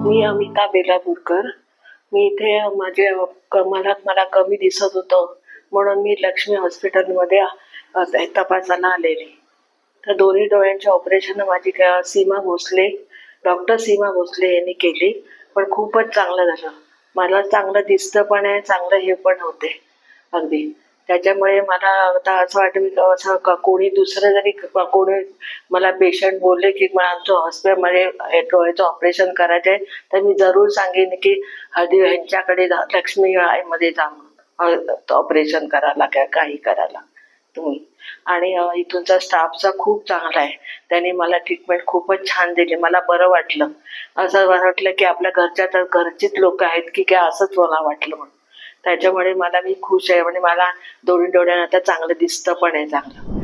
मी अमिता बेलापूरकर. मी इथे माझे मला कमी दिसत होतं म्हणून मी लक्ष्मी हॉस्पिटलमध्ये तपासायला आलेली. तर दोन्ही डोळ्यांचे ऑपरेशन माझी डॉक्टर सीमा भोसले यांनी केली. पण खूपच चांगलं झालं. मला चांगलं दिसतं पण आहे, चांगलं हे पण होते अगदी. त्याच्यामुळे मला आता असं वाटतं की कोणी दुसरं जरी कोणी मला पेशंट बोलले की मला आमच्या हॉस्पिटलमध्ये डोळ्याचं ऑपरेशन करायचं आहे, तर मी जरूर सांगेन की ह्यांच्याकडे लक्ष्मी आयमध्ये जाऊन ऑपरेशन करायला काही करायला तुम्ही. आणि इथूनचा स्टाफचा खूप चांगला आहे. त्यांनी मला ट्रीटमेंट खूपच छान दिली. मला बरं वाटलं. असं वाटलं की आपल्या घरचीच लोक आहेत की काय, असंच मला वाटलं. म्हणून त्याच्यामुळे मी खुश आहे. म्हणजे मला दोन्ही डोळ्यांना आता चांगलं दिसतं पण आहे चांगलं.